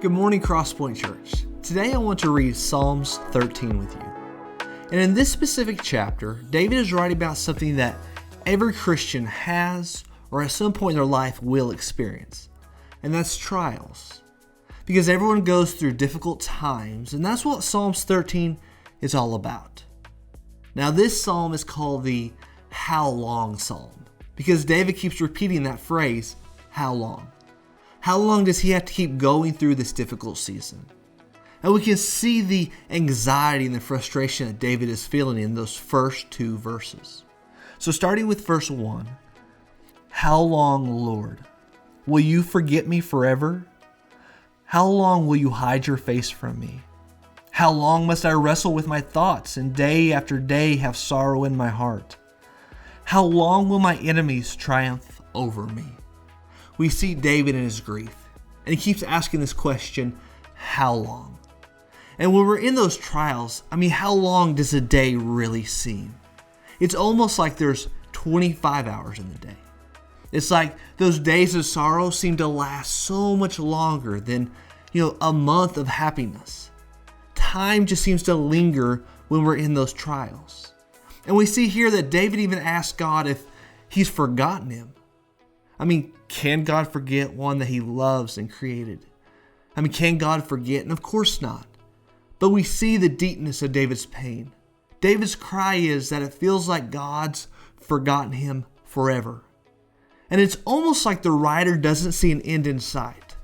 Good morning, Crosspoint Church. Today I want to read Psalms 13 with you. And in this specific chapter, David is writing about something that every Christian has or at some point in their life will experience. And that's trials. Because everyone goes through difficult times, and that's what Psalms 13 is all about. Now this psalm is called the How Long Psalm, because David keeps repeating that phrase, how long? How long does he have to keep going through this difficult season? And we can see the anxiety and the frustration that David is feeling in those first two verses. So starting with verse 1, how long, Lord? Will you forget me forever? How long will you hide your face from me? How long must I wrestle with my thoughts and day after day have sorrow in my heart? How long will my enemies triumph over me? We see David in his grief, and he keeps asking this question, how long? And when we're in those trials, how long does a day really seem? It's almost like there's 25 hours in the day. It's like those days of sorrow seem to last so much longer than, a month of happiness. Time just seems to linger when we're in those trials. And we see here that David even asked God if he's forgotten him. Can God forget one that he loves and created? Can God forget? And of course not. But we see the deepness of David's pain. David's cry is that it feels like God's forgotten him forever. And it's almost like the writer doesn't see an end in sight.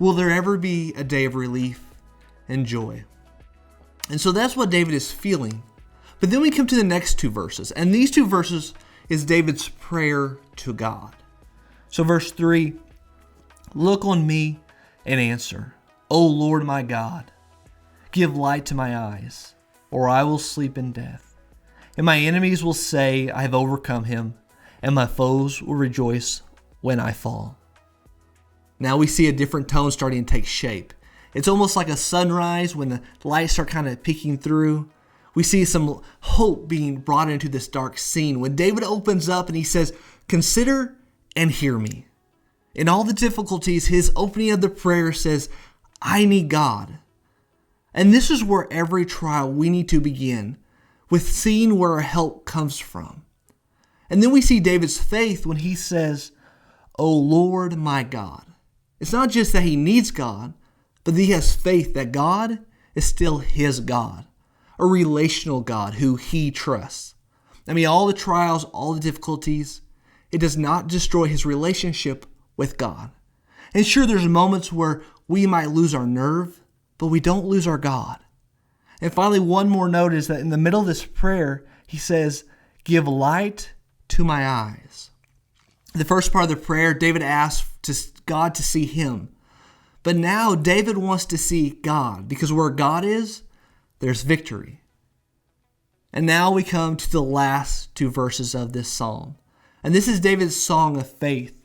Will there ever be a day of relief and joy? And so that's what David is feeling. But then we come to the next two verses. And these two verses is David's prayer to God. So verse 3, look on me and answer, O Lord my God. Give light to my eyes, or I will sleep in death. And my enemies will say, I have overcome him, and my foes will rejoice when I fall. Now we see a different tone starting to take shape. It's almost like a sunrise when the lights start kind of peeking through. We see some hope being brought into this dark scene when David opens up and he says, consider and hear me. In all the difficulties, his opening of the prayer says, I need God. And this is where every trial we need to begin, with seeing where our help comes from. And then we see David's faith when he says, O Lord my God. It's not just that he needs God, but that he has faith that God is still his God, a relational God who he trusts. All the trials, all the difficulties, it does not destroy his relationship with God. And sure, there's moments where we might lose our nerve, but we don't lose our God. And finally, one more note is that in the middle of this prayer, he says, give light to my eyes. The first part of the prayer, David asked God to see him. But now David wants to see God, because where God is, there's victory. And now we come to the last two verses of this psalm. And this is David's song of faith.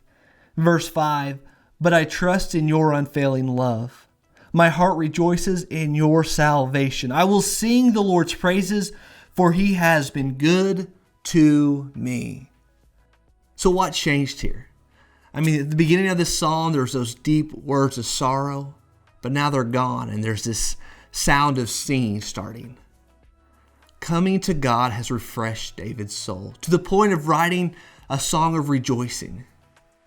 Verse 5, but I trust in your unfailing love. My heart rejoices in your salvation. I will sing the Lord's praises, for he has been good to me. So what changed here? At the beginning of this psalm, there's those deep words of sorrow, but now they're gone, and there's this sound of singing starting. Coming to God has refreshed David's soul to the point of writing a song of rejoicing.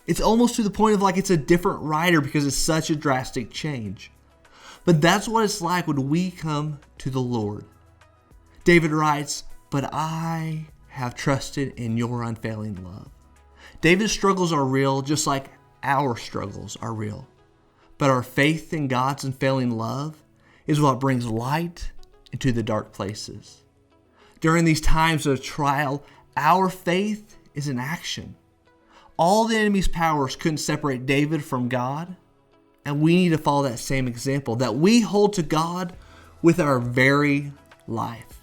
It's almost to the point of like it's a different writer because it's such a drastic change. But that's what it's like when we come to the Lord. David writes, but I have trusted in your unfailing love. David's struggles are real, just like our struggles are real. But our faith in God's unfailing love is what brings light into the dark places. During these times of trial, our faith is in action. All the enemy's powers couldn't separate David from God, and we need to follow that same example, that we hold to God with our very life.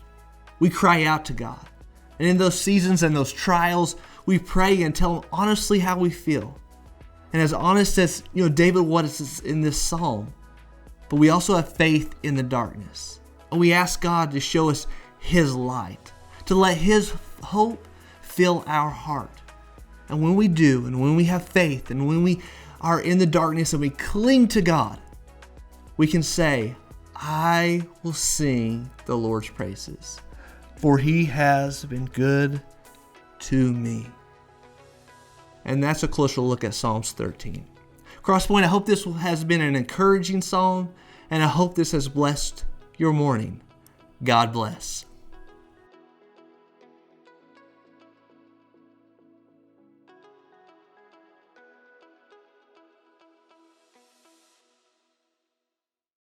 We cry out to God, and in those seasons and those trials, we pray and tell him honestly how we feel. And as honest as David was in this psalm, but we also have faith in the darkness. And we ask God to show us his light, to let his hope fill our heart. And when we do, and when we have faith, and when we are in the darkness and we cling to God, we can say, I will sing the Lord's praises, for He has been good to me. And that's a closer look at Psalms 13. Crosspoint, I hope this has been an encouraging psalm, and I hope this has blessed your morning. God bless.